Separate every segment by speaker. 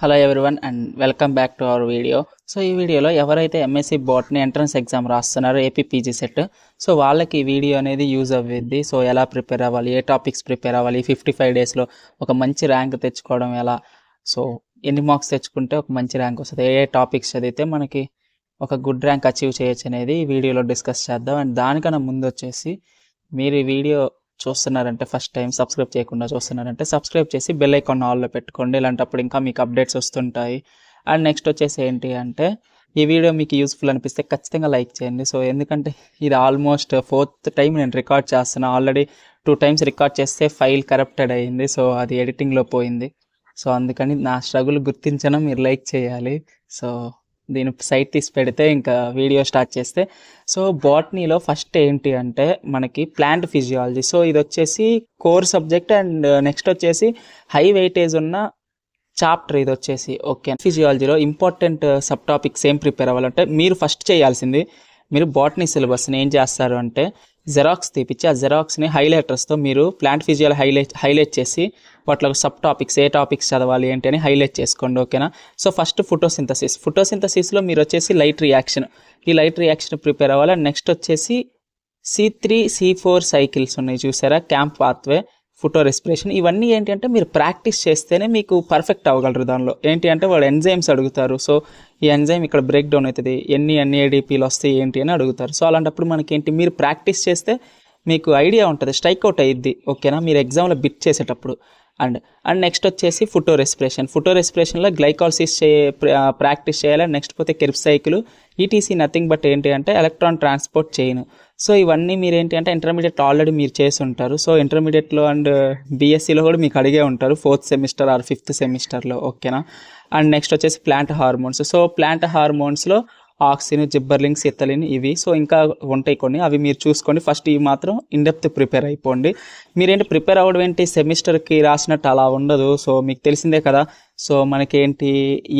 Speaker 1: Hello everyone and welcome back to our video. So ఈ వీడియోలో ఎవరైతే ఎంఎస్సి బాట్నీ ఎంట్రన్స్ ఎగ్జామ్ రాస్తున్నారో AP PG CET, so వాళ్ళకి ఈ వీడియో అనేది యూజ్ అవ్విద్ది. సో ఎలా ప్రిపేర్ అవ్వాలి, ఏ టాపిక్స్ ప్రిపేర్ అవ్వాలి, 55 డేస్లో ఒక మంచి ర్యాంక్ తెచ్చుకోవడం ఎలా, సో ఎన్ని మార్క్స్ తెచ్చుకుంటే ఒక మంచి ర్యాంక్ వస్తుంది, ఏ టాపిక్స్ చదివితే మనకి ఒక గుడ్ ర్యాంక్ అచీవ్ చేయొచ్చు అనేది ఈ వీడియోలో డిస్కస్ చేద్దాం. అండ్ దానికన్నా ముందు వచ్చేసి మీరు ఈ వీడియో చూస్తున్నారంటే ఫస్ట్ టైం సబ్స్క్రైబ్ చేయకుండా చూస్తున్నారంటే సబ్స్క్రైబ్ చేసి బెల్ ఐకాన్ ఆల్లో పెట్టుకోండి. ఇలాంటప్పుడు ఇంకా మీకు అప్డేట్స్ వస్తుంటాయి. అండ్ నెక్స్ట్ వచ్చేసి ఏంటి అంటే ఈ వీడియో మీకు యూస్ఫుల్ అనిపిస్తే ఖచ్చితంగా లైక్ చేయండి. సో ఎందుకంటే ఇది ఆల్మోస్ట్ 4th టైం నేను రికార్డ్ చేస్తున్నా. ఆల్రెడీ 2 times రికార్డ్ చేస్తే ఫైల్ కరప్టెడ్ అయ్యింది. సో అది ఎడిటింగ్లో పోయింది. సో అందుకని నా స్ట్రగుల్ గుర్తించడం మీరు లైక్ చేయాలి. సో దీని సైట్ తీసి పెడితే ఇంకా వీడియో స్టార్ట్ చేస్తే, సో బాటనీలో ఫస్ట్ ఏంటి అంటే మనకి ప్లాంట్ ఫిజియాలజీ. సో ఇది వచ్చేసి కోర్ సబ్జెక్ట్ అండ్ నెక్స్ట్ వచ్చేసి హై వెయిటేజ్ ఉన్న చాప్టర్ ఇది వచ్చేసి. ఓకే, ఫిజియాలజీలో ఇంపార్టెంట్ సబ్ టాపిక్స్ ఏం ప్రిపేర్ అవ్వాలంటే మీరు ఫస్ట్ చేయాల్సింది, మీరు బాటనీ సిలబస్ని ఏం చేస్తారు అంటే జెరాక్స్ తీపిచ్చి ఆ జెరాక్స్ని హైలైటర్స్తో మీరు ప్లాంట్ ఫిజియాలజీ హైలైట్ చేసి వాటిలో సబ్ టాపిక్స్ ఏ టాపిక్స్ చదవాలి ఏంటి అని హైలైట్ చేసుకోండి. ఓకేనా. సో ఫస్ట్ ఫోటోసింథసిస్లో మీరు వచ్చేసి లైట్ రియాక్షన్, ఈ లైట్ రియాక్షన్ ప్రిపేర్ అవ్వాలి. అండ్ నెక్స్ట్ వచ్చేసి C3 C4 సైకిల్స్ ఉన్నాయి చూసారా, క్యాంప్ పాత్వే, ఫోటో రెస్పిరేషన్. ఇవన్నీ ఏంటి అంటే మీరు ప్రాక్టీస్ చేస్తేనే మీకు పర్ఫెక్ట్ అవ్వగలరు. దానిలో ఏంటి అంటే వాళ్ళు ఎంజైమ్స్ అడుగుతారు. సో ఈ ఎంజైమ్ ఇక్కడ బ్రేక్ డౌన్ అవుతుంది, ఎన్ని NADPలు వస్తాయి ఏంటి అని అడుగుతారు. సో అలాంటప్పుడు మనకేంటి, మీరు ప్రాక్టీస్ చేస్తే మీకు ఐడియా ఉంటుంది, స్ట్రైక్ అవుట్ అయ్యిద్ది. ఓకేనా, మీరు ఎగ్జామ్లో బిట్ చేసేటప్పుడు. అండ్ నెక్స్ట్ వచ్చేసి ఫోటో రెస్పిరేషన్లో గ్లైకాలసిస్ ప్రాక్టీస్ చేయాలి. నెక్స్ట్ పోతే kerb cycle, ETC nothing but ఏంటి అంటే ఎలక్ట్రాన్ ట్రాన్స్పోర్ట్ చైన్. సో ఇవన్నీ మీరు ఏంటి అంటే ఇంటర్మీడియట్ ఆల్రెడీ మీరు చేసి ఉంటారు. సో ఇంటర్మీడియట్లో అండ్ BScలో కూడా మీకు అడిగే ఉంటారు 4th సెమిస్టర్ ఆర్ 5th సెమిస్టర్లో. ఓకేనా. అండ్ నెక్స్ట్ వచ్చేసి ప్లాంట్ హార్మోన్స్. సో ప్లాంట్ హార్మోన్స్లో ఆక్సిన్, జిబ్బర్లింగ్స్, ఎథలిన్ ఇవి. సో ఇంకా ఉంటాయి కొన్ని, అవి మీరు చూసుకోండి. ఫస్ట్ ఇవి మాత్రం ఇన్డెప్త్ ప్రిపేర్ అయిపోండి. మీరేంటి ప్రిపేర్ అవ్వడం ఏంటి, సెమిస్టర్కి రాసినట్టు అలా ఉండదు. సో మీకు తెలిసిందే కదా, సో మనకేంటి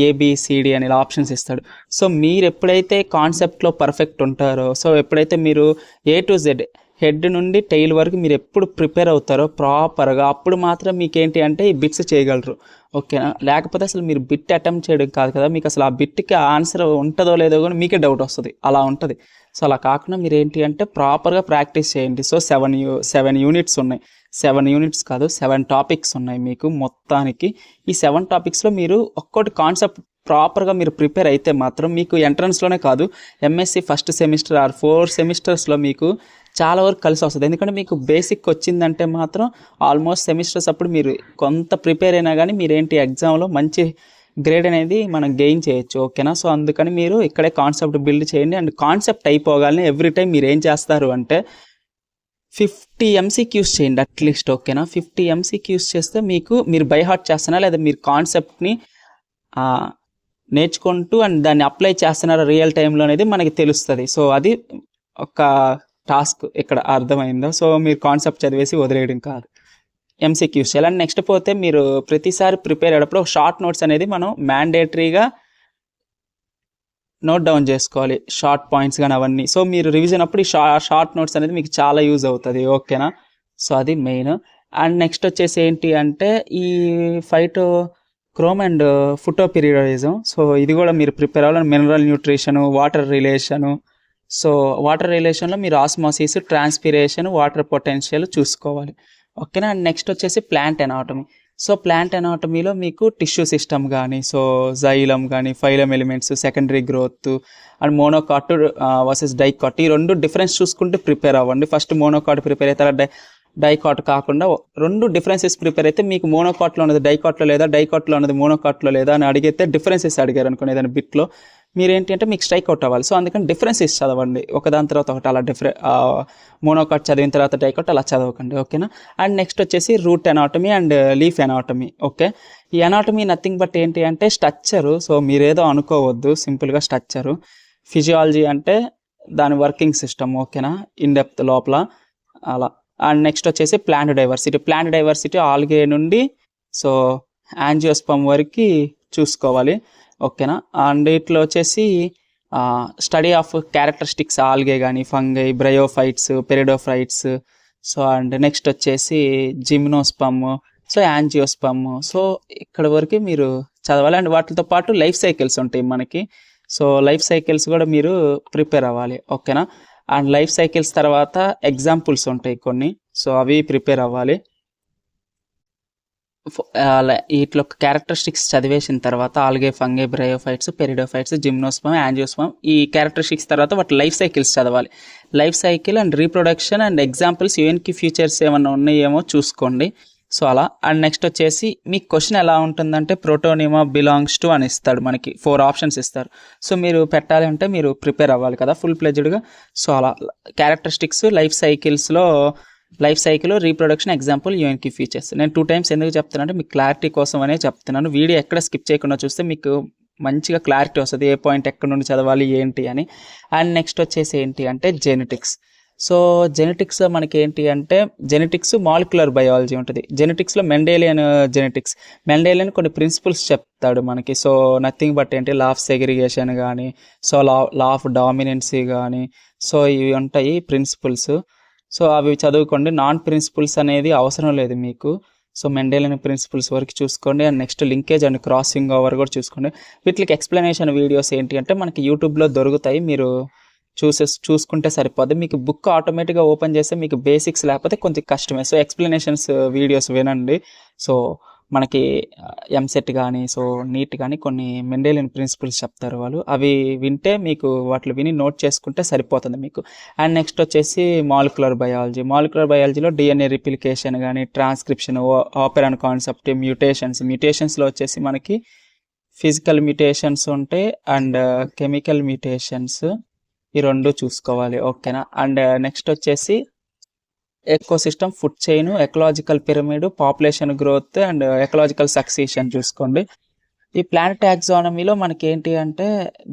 Speaker 1: ABCD అని ఆప్షన్స్ ఇస్తాడు. సో మీరు ఎప్పుడైతే కాన్సెప్ట్లో పర్ఫెక్ట్ ఉంటారో, సో ఎప్పుడైతే మీరు A to Z హెడ్ నుండి టైల్ వరకు మీరు ఎప్పుడు ప్రిపేర్ అవుతారో ప్రాపర్గా, అప్పుడు మాత్రం మీకేంటి అంటే ఈ బిట్స్ చేయగలరు. ఓకేనా. లేకపోతే అసలు మీరు బిట్ అటెంప్ట్ చేయడం కాదు కదా, మీకు అసలు ఆ బిట్కి ఆన్సర్ ఉంటుందో లేదో కూడా మీకే డౌట్ వస్తుంది, అలా ఉంటుంది. సో అలా కాకుండా మీరు ఏంటి అంటే ప్రాపర్గా ప్రాక్టీస్ చేయండి. సో 7 యూనిట్స్ ఉన్నాయి, 7 యూనిట్స్ కాదు 7 టాపిక్స్ ఉన్నాయి మీకు మొత్తానికి. ఈ 7 టాపిక్స్లో మీరు ఒక్కొక్కటి కాన్సెప్ట్ ప్రాపర్గా మీరు ప్రిపేర్ అయితే మాత్రం మీకు ఎంట్రన్స్లోనే కాదు, MSc ఫస్ట్ సెమిస్టర్ ఆర్ 4 సెమిస్టర్స్లో మీకు చాలా వరకు కలిసి వస్తుంది. ఎందుకంటే మీకు బేసిక్ వచ్చిందంటే మాత్రం ఆల్మోస్ట్ సెమిస్టర్స్ అప్పుడు మీరు కొంత ప్రిపేర్ అయినా కానీ మీరేంటి ఎగ్జామ్లో మంచి గ్రేడ్ అనేది మనం గెయిన్ చేయొచ్చు. ఓకేనా. సో అందుకని మీరు ఇక్కడే కాన్సెప్ట్ బిల్డ్ చేయండి. అండ్ కాన్సెప్ట్ అయిపోగానే ఎవ్రీ టైం మీరు ఏం చేస్తారు అంటే 50 MCQs చేయండి అట్లీస్ట్. ఓకేనా. 50 MCQs చేస్తే మీరు బై హార్ట్ చేస్తున్నా లేదా మీరు కాన్సెప్ట్ని నేర్చుకుంటూ అండ్ దాన్ని అప్లై చేస్తున్నారో రియల్ టైంలో అనేది మనకి తెలుస్తుంది. సో అది ఒక టాస్క్ ఇక్కడ అర్థమైందో. సో మీరు కాన్సెప్ట్ చదివేసి వదిలేయడం కాదు, MCQs చేయాలి. అండ్ నెక్స్ట్ పోతే మీరు ప్రతిసారి ప్రిపేర్ అయ్యేటప్పుడు ఒక షార్ట్ నోట్స్ అనేది మనం మ్యాండేటరీగా నోట్ డౌన్ చేసుకోవాలి, షార్ట్ పాయింట్స్ కానీ అవన్నీ. సో మీరు రివిజన్ అప్పుడు ఈ షార్ట్ నోట్స్ అనేది మీకు చాలా యూజ్ అవుతుంది. ఓకేనా. సో అది మెయిన్. అండ్ నెక్స్ట్ వచ్చేసి ఏంటి అంటే ఈ క్రోమ్ అండ్ ఫోటో పీరియాడిజం. సో ఇది కూడా మీరు ప్రిపేర్ అవ్వాలి. Mineral nutrition, water relation. So water రిలేషన్లో మీరు ఆస్మోసిస్, ట్రాన్స్పిరేషన్, వాటర్ పొటెన్షియల్ చూసుకోవాలి. ఓకేనా. అండ్ నెక్స్ట్ వచ్చేసి ప్లాంట్ ఎనాటమీ. సో ప్లాంట్ ఎనాటమీలో మీకు టిష్యూ సిస్టమ్ కానీ, సో జైలం కానీ, phylum elements, secondary growth and monocot versus dicot, ఈ 2 డిఫరెన్స్ చూసుకుంటూ ప్రిపేర్ అవ్వండి. ఫస్ట్ మోనోకాట్ ప్రిపేర్ అవుతారా, డైకాట్ కాకుండా 2 డిఫరెన్సెస్ ప్రిపేర్ అయితే మీకు మోనోకాట్లో ఉన్నది డైకాట్లో లేదా, డైకాట్లో ఉన్నది మోనోకాట్లో లేదా అని అడిగితే డిఫరెన్సెస్ అడిగారు అనుకోండి ఏదైనా బిట్లో, మీరేంటి అంటే మీకు స్ట్రైక్ అవుట్ అవ్వాలి. సో అందుకని డిఫరెన్సెస్ చదవండి ఒకదాని తర్వాత ఒకటి, అలా మోనోకాట్ చదివిన తర్వాత డైకాట్ అలా చదవకండి. ఓకేనా. అండ్ నెక్స్ట్ వచ్చేసి root anatomy and leaf anatomy. Okay, ఈ ఎనాటమీ నథింగ్ బట్ ఏంటి అంటే స్ట్రక్చరు. సో మీరేదో అనుకోవద్దు, సింపుల్గా స్ట్రక్చరు. ఫిజియాలజీ అంటే దాని వర్కింగ్ సిస్టమ్. ఓకేనా, ఇన్ డెప్త్ లోపల అలా. అండ్ నెక్స్ట్ వచ్చేసి ప్లాంట్ డైవర్సిటీ ఆల్గే నుండి సో యాంజియోస్పమ్ వరకు చూసుకోవాలి. ఓకేనా. అండ్ ఇట్లా వచ్చేసి స్టడీ ఆఫ్ క్యారెక్టరిస్టిక్స్ ఆల్గే కానీ, fungi, bryophytes, pteridophytes. So and next వచ్చేసి జిమ్నోస్పమ్, సో యాంజియోస్పర్మ్. సో ఇక్కడ వరకు మీరు చదవాలి. అండ్ వాటితో పాటు లైఫ్ సైకిల్స్ ఉంటాయి మనకి. సో లైఫ్ సైకిల్స్ కూడా మీరు ప్రిపేర్ అవ్వాలి, ఓకేనా. అండ్ లైఫ్ సైకిల్స్ తర్వాత ఎగ్జాంపుల్స్ ఉంటాయి కొన్ని, సో అవి ప్రిపేర్ అవ్వాలి. వీటిలో క్యారెక్టరిస్టిక్స్ చదివేసిన తర్వాత algae, fungi, bryophytes, pteridophytes, gymnosperm, angiosperm, ఈ క్యారెక్టరిస్టిక్స్ తర్వాత వాటి లైఫ్ సైకిల్స్ చదవాలి. Life cycle and reproduction and examples unique features ఏమన్నా ఉన్నాయేమో చూసుకోండి. సో అలా. అండ్ నెక్స్ట్ వచ్చేసి మీకు క్వశ్చన్ ఎలా ఉంటుందంటే ప్రోటోనిమా బిలాంగ్స్ టు అని ఇస్తాడు, మనకి 4 ఆప్షన్స్ ఇస్తారు. సో మీరు పెట్టాలి అంటే మీరు ప్రిపేర్ అవ్వాలి కదా ఫుల్ ప్లెజ్డ్గా. సో అలా క్యారెక్టరిస్టిక్స్, లైఫ్ సైకిల్స్లో life cycle, reproduction, example, unique features. నేను 2 times ఎందుకు చెప్తున్నానంటే మీకు క్లారిటీ కోసం అనే చెప్తున్నాను. వీడియో ఎక్కడ స్కిప్ చేయకుండా చూస్తే మీకు మంచిగా క్లారిటీ వస్తుంది, ఏ పాయింట్ ఎక్కడ నుండి చదవాలి ఏంటి అని. అండ్ నెక్స్ట్ వచ్చేసి ఏంటి అంటే జెనెటిక్స్. సో జెనెటిక్స్ మనకి ఏంటి అంటే జెనెటిక్స్ మాలిక్యులర్ బయాలజీ ఉంటుంది. జెనెటిక్స్లో మెండేలియన్ జెనెటిక్స్, మెండేలియన్ కొన్ని ప్రిన్సిపల్స్ చెప్తాడు మనకి. సో నథింగ్ బట్ ఏంటి లా ఆఫ్ సెగ్రిగేషన్ కానీ, సో లా ఆఫ్ డామినెన్సీ కానీ, సో ఇవి ఉంటాయి ప్రిన్సిపల్స్. సో అవి చదువుకోండి. నాన్ ప్రిన్సిపల్స్ అనేది అవసరం లేదు మీకు. సో మెండేలియన్ ప్రిన్సిపల్స్ వరకు చూసుకోండి. And next linkage and crossing over కూడా చూసుకోండి. వీటికి ఎక్స్ప్లెనేషన్ వీడియోస్ ఏంటి అంటే మనకి యూట్యూబ్లో దొరుకుతాయి, మీరు చూసుకుంటే సరిపోద్ది. మీకు బుక్ ఆటోమేటిక్గా ఓపెన్ చేస్తే మీకు బేసిక్స్ లేకపోతే కొంచెం కష్టమే. సో ఎక్స్ప్లెనేషన్స్ వీడియోస్ వినండి. సో మనకి ఎంసెట్ కానీ, సో నీట్ కానీ కొన్ని మెండేలియన్ ప్రిన్సిపల్స్ చెప్తారు వాళ్ళు, అవి వింటే మీకు వాటిని విని నోట్ చేసుకుంటే సరిపోతుంది మీకు. అండ్ నెక్స్ట్ వచ్చేసి మాలిక్యులర్ బయాలజీ. మాలిక్యులర్ బయాలజీలో డిఎన్ఏ రిప్లికేషన్ కానీ, ట్రాన్స్క్రిప్షన్, ఆపరాన్ కాన్సెప్ట్, మ్యూటేషన్స్లో వచ్చేసి మనకి ఫిజికల్ మ్యూటేషన్స్ ఉంటాయి అండ్ కెమికల్ మ్యూటేషన్స్, ఈ 2 చూసుకోవాలి, ఓకేనా. అండ్ నెక్స్ట్ వచ్చేసి ecosystem, food chain, ecological pyramid, population growth and ecological succession చూసుకోండి. ఈ ప్లాంట్ టాక్సానమీలో మనకి ఏంటి అంటే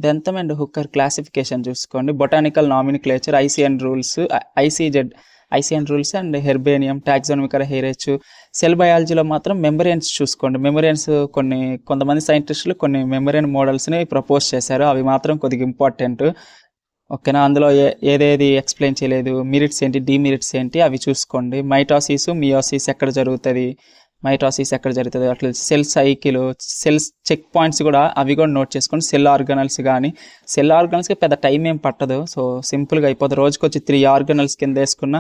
Speaker 1: బెంథమ్ అండ్ హుక్కర్ క్లాసిఫికేషన్ చూసుకోండి. Botanical nomenclature, ICN rules and herbarium, taxonomical hierarchy. Cell బయాలజీలో మాత్రం మెమరియన్స్ చూసుకోండి. మెమరియన్స్ కొంతమంది సైంటిస్టులు కొన్ని మెమరియన్ మోడల్స్ని ప్రపోజ్ చేశారు, అవి మాత్రం కొద్దిగా ఇంపార్టెంట్, ఓకేనా. అందులో ఏదేది ఎక్స్ప్లెయిన్ చేయలేదు, మెరిట్స్ ఏంటి, డిమెరిట్స్ ఏంటి అవి చూసుకోండి. మైటాసిస్, మియోసిస్ ఎక్కడ జరుగుతుంది, అట్లా cell cycle, cells check points కూడా అవి కూడా నోట్ చేసుకోండి. సెల్ ఆర్గనల్స్కి పెద్ద టైం ఏం పట్టదు, సో సింపుల్గా అయిపోతుంది. రోజుకి వచ్చి 3 ఆర్గనల్స్ కింద వేసుకున్న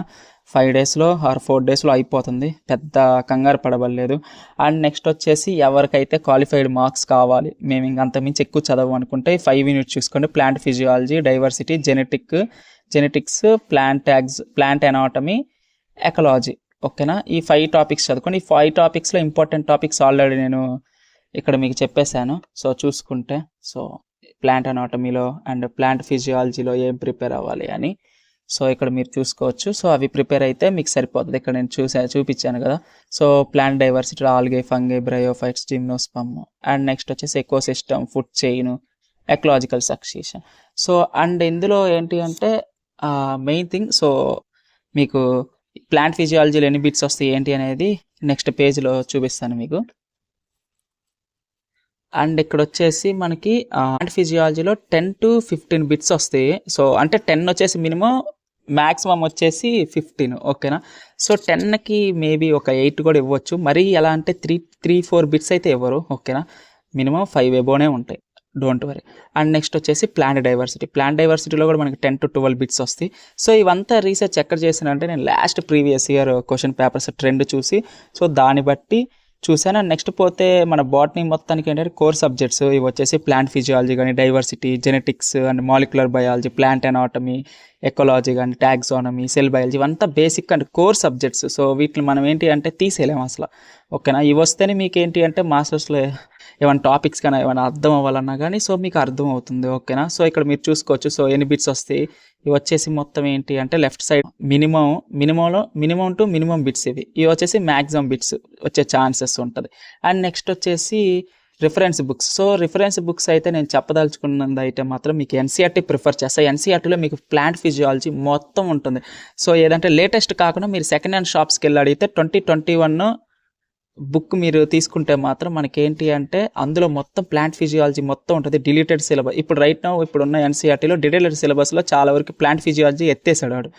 Speaker 1: 5 daysలో ఆర్ 4 daysలో అయిపోతుంది, పెద్ద కంగారు పడవలేదు. అండ్ నెక్స్ట్ వచ్చేసి ఎవరికైతే క్వాలిఫైడ్ మార్క్స్ కావాలి, మేము ఇంక అంతమించి ఎక్కువ చదవం అనుకుంటే 5 యూనిట్స్ చూసుకోండి. Plant physiology, diversity, genetics, plant anatomy, ఎకలాజీ, ఓకేనా. ఈ 5 టాపిక్స్ చదువుకోండి. ఈ 5 టాపిక్స్లో ఇంపార్టెంట్ టాపిక్స్ ఆల్రెడీ నేను ఇక్కడ మీకు చెప్పేశాను, సో చూసుకుంటే. సో ప్లాంట్ ఎనాటమీలో అండ్ ప్లాంట్ ఫిజియాలజీలో ఏం ప్రిపేర్ అవ్వాలి అని, సో ఇక్కడ మీరు చూసుకోవచ్చు. సో అవి ప్రిపేర్ అయితే మీకు సరిపోతుంది. ఇక్కడ నేను చూపించాను కదా. So plant diversity, algae, fungi, bryophytes, gymnosperm. And next వచ్చేసి ecosystem, food chain, ecological succession. So and ఇందులో ఏంటి అంటే మెయిన్ థింగ్, సో మీకు ప్లాంట్ ఫిజియాలజీలో ఎన్ని బిట్స్ వస్తాయి ఏంటి అనేది నెక్స్ట్ పేజ్లో చూపిస్తాను మీకు. అండ్ ఇక్కడ వచ్చేసి మనకి ప్లాంట్ ఫిజియాలజీలో 10 to 15 బిట్స్ వస్తాయి. సో అంటే 10 వచ్చేసి మినిమం, మ్యాక్సిమం వచ్చేసి 15, ఓకేనా. సో 10కి మేబీ ఒక 8 కూడా ఇవ్వచ్చు. మరీ ఎలా అంటే 3-4 బిట్స్ అయితే ఇవ్వరు, ఓకేనా. మినిమం 5 ఎబోనే ఉంటాయి, డోంట్ వరీ. అండ్ నెక్స్ట్ వచ్చేసి ప్లాంట్ డైవర్సిటీలో కూడా మనకి 10 to 12 బిట్స్ వస్తాయి. సో ఇవంతా రీసెర్చ్ ఎక్కడ చేశానంటే నేను last previous year question papers trend చూసి, సో దాన్ని బట్టి చూసాను. అండ్ నెక్స్ట్ పోతే మన బాటనీ మొత్తానికి ఏంటంటే కోర్ సబ్జెక్ట్స్ ఇవి వచ్చేసి ప్లాంట్ ఫిజియాలజీ కానీ, diversity, genetics and molecular biology, plant anatomy, ecology కానీ, టాక్సానమీ, సెల్ బయాలజీ, ఇవంతా basic and core subjects. So వీటిని మనం ఏంటి అంటే తీసేయలేము అసలు, ఓకేనా. ఇవి వస్తేనే మీకు ఏంటి అంటే మాస్టర్స్లో ఏమైనా టాపిక్స్ కానీ ఏమైనా అర్థం అవ్వాలన్నా కానీ సో మీకు అర్థం అవుతుంది, ఓకేనా. సో ఇక్కడ మీరు చూసుకోవచ్చు. సో ఎన్ని బిట్స్ వస్తాయి, ఇవి వచ్చేసి మొత్తం ఏంటి అంటే left side minimum to minimum bits, ఇవి వచ్చేసి మ్యాక్సిమం బిట్స్ వచ్చే ఛాన్సెస్ ఉంటుంది. అండ్ నెక్స్ట్ వచ్చేసి reference books. So reference books అయితే నేను చెప్పదలుచుకున్నది అయితే మాత్రం మీకు ఎన్సీఆర్టీ ప్రిఫర్ చేస్తాను. ఎన్సీఆర్టీలో మీకు ప్లాంట్ ఫిజియాలజీ మొత్తం ఉంటుంది. సో ఏదంటే లేటెస్ట్ కాకుండా మీరు సెకండ్ హ్యాండ్ షాప్స్కి వెళ్ళి అడిగితే 2021 బుక్ మీరు తీసుకుంటే మాత్రం మనకేంటి అంటే అందులో మొత్తం ప్లాంట్ ఫిజియాలజీ మొత్తం ఉంటుంది. డిలీటెడ్ సిలబస్ ఇప్పుడు ఇప్పుడున్న ఎన్సీఆర్టీలో డిలీటెడ్ సిలబస్లో చాలా వరకు ప్లాంట్ ఫిజియాలజీ ఎత్తేసాడు.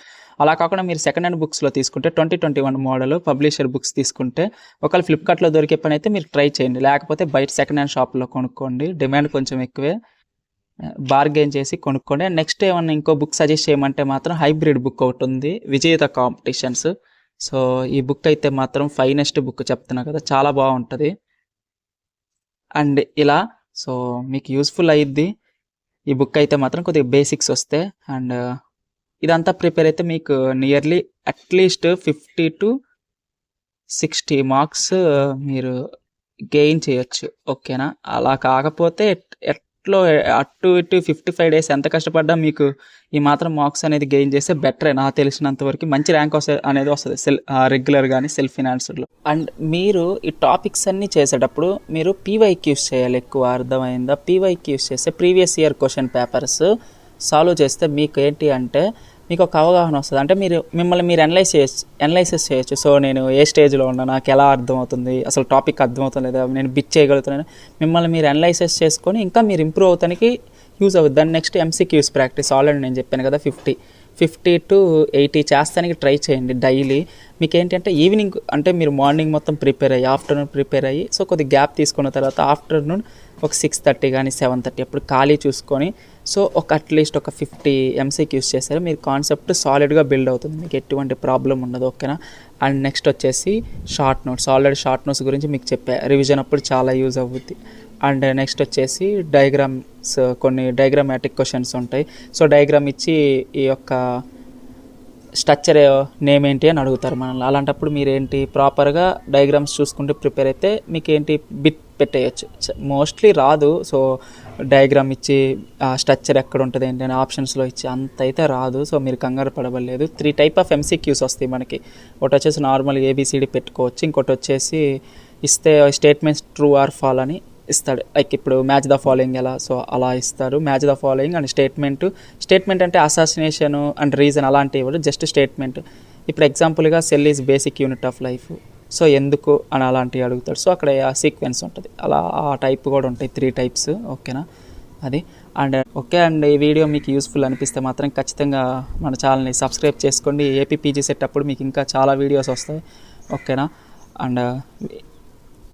Speaker 1: అలా కాకుండా మీరు సెకండ్ హ్యాండ్ బుక్స్లో తీసుకుంటే 2021 మోడల్ పబ్లిషర్ బుక్స్ తీసుకుంటే ఒకవేళ ఫ్లిప్కార్ట్లో దొరికే పని అయితే మీరు ట్రై చేయండి, లేకపోతే బయట సెకండ్ హ్యాండ్ షాప్లో కొనుక్కోండి, డిమాండ్ కొంచెం ఎక్కువే, బార్గెన్ చేసి కొనుక్కోండి. అండ్ నెక్స్ట్ ఏమన్నా ఇంకో బుక్ సజెస్ట్ చేయమంటే మాత్రం హైబ్రిడ్ బుక్ ఒకటి ఉంది, విజేత కాంపిటీషన్స్. సో ఈ బుక్ అయితే మాత్రం ఫైనెస్ట్ బుక్ చెప్తున్నా కదా, చాలా బాగుంటుంది. అండ్ ఇలా సో మీకు యూస్ఫుల్ అయ్యిద్ది ఈ బుక్ అయితే మాత్రం. కొద్దిగా బేసిక్స్ వస్తే అండ్ ఇదంతా ప్రిపేర్ అయితే మీకు నియర్లీ అట్లీస్ట్ 50 to 60 మార్క్స్ మీరు గెయిన్ చేయొచ్చు, ఓకేనా. అలా కాకపోతే ఎట్లో అటు ఇటు 55 days ఎంత కష్టపడ్డా మీకు ఈ మాత్రం మార్క్స్ అనేది గెయిన్ చేస్తే బెటరే, నాకు తెలిసినంత వరకు మంచి ర్యాంక్ అనేది వస్తుంది రెగ్యులర్ కానీ సెల్ఫ్ ఫినాన్స్లో. అండ్ మీరు ఈ టాపిక్స్ అన్నీ చేసేటప్పుడు మీరు పీవైక్యూస్ చేయాలి, ఎక్కువ అర్థమైందా. పీవైక్యూస్ చేస్తే previous year question papers solve చేస్తే మీకు ఏంటి అంటే మీకు ఒక అవగాహన వస్తుంది. అంటే మిమ్మల్ని మీరు ఎనలైసిస్ చేయొచ్చు. సో నేను ఏ స్టేజ్లో ఉన్నా, నాకు ఎలా అర్థమవుతుంది, అసలు టాపిక్ అర్థమవుతుంది లేదా, నేను బిట్ చేయగలుగుతున్నాను, మిమ్మల్ని మీరు ఎనలైసిస్ చేసుకొని ఇంకా మీరు ఇంప్రూవ్ అవుతానికి యూజ్ అవుతుంది. దాన్ని నెక్స్ట్ ఎంసీక్యూస్ ప్రాక్టీస్ ఆల్రెడీ నేను చెప్పాను కదా, 50 to 80 చేస్తానికి ట్రై చేయండి డైలీ. మీకు ఏంటంటే ఈవినింగ్ అంటే మీరు మార్నింగ్ మొత్తం ప్రిపేర్ అయ్యి ఆఫ్టర్నూన్ ప్రిపేర్ అయ్యి సో కొద్ది గ్యాప్ తీసుకున్న తర్వాత ఆఫ్టర్నూన్ ఒక 6:30 కానీ 7:30 అప్పుడు ఖాళీ చూసుకొని సో అట్లీస్ట్ ఒక 50 ఎంసీక్యూస్ చేస్తారు, మీరు కాన్సెప్ట్ సాలిడ్గా బిల్డ్ అవుతుంది, మీకు ఎటువంటి ప్రాబ్లం ఉండదు, ఓకేనా. అండ్ నెక్స్ట్ వచ్చేసి short notes, already short notes గురించి మీకు చెప్పా, రివిజన్ అప్పుడు చాలా యూజ్ అవుద్ది. అండ్ నెక్స్ట్ వచ్చేసి డయాగ్రామ్స్, కొన్ని డయాగ్రామాటిక్ క్వశ్చన్స్ ఉంటాయి. సో డయాగ్రామ్ ఇచ్చి ఈ యొక్క స్ట్రక్చర్ నేమ్ ఏంటి అని అడుగుతారు మనల్ని, అలాంటప్పుడు మీరేంటి ప్రాపర్గా డయాగ్రామ్స్ చూసుకుంటూ ప్రిపేర్ అయితే మీకు ఏంటి బిట్ పెట్టేయచ్చు. మోస్ట్లీ రాదు, సో డయాగ్రామ్ ఇచ్చి స్ట్రక్చర్ ఎక్కడ ఉంటుంది ఏంటి అని ఆప్షన్స్లో ఇచ్చి అంత అయితే రాదు, సో మీరు కంగారు పడవలేదు. 3 type ఆఫ్ ఎంసీక్యూస్ వస్తాయి మనకి. ఒకటి వచ్చేసి నార్మల్ ఏబిసిడి పెట్టుకోవచ్చు, ఇంకోటి వచ్చేసి ఇస్తే స్టేట్మెంట్స్ ట్రూ ఆర్ ఫాల్ అని ఇస్తాడు, లైక్ ఇప్పుడు మ్యాచ్ ద ఫాలోయింగ్ ఎలా, సో అలా ఇస్తారు. Match the following and statement అంటే అసాసినేషన్ అండ్ రీజన్ అలాంటివి ఇవ్వడు, జస్ట్ స్టేట్మెంట్. ఇప్పుడు ఎగ్జాంపుల్గా cell is basic unit of life, so ఎందుకు అని అలాంటివి అడుగుతాడు, సో అక్కడ సీక్వెన్స్ ఉంటుంది, అలా ఆ టైప్ కూడా ఉంటాయి 3 types, ఓకేనా. అది అండ్ ఓకే. అండ్ ఈ వీడియో మీకు యూస్ఫుల్ అనిపిస్తే మాత్రం ఖచ్చితంగా మన ఛానల్ని సబ్స్క్రైబ్ చేసుకోండి. ఏపీ పీజీ సెట్ అప్పుడు మీకు ఇంకా చాలా వీడియోస్ వస్తాయి, ఓకేనా. అండ్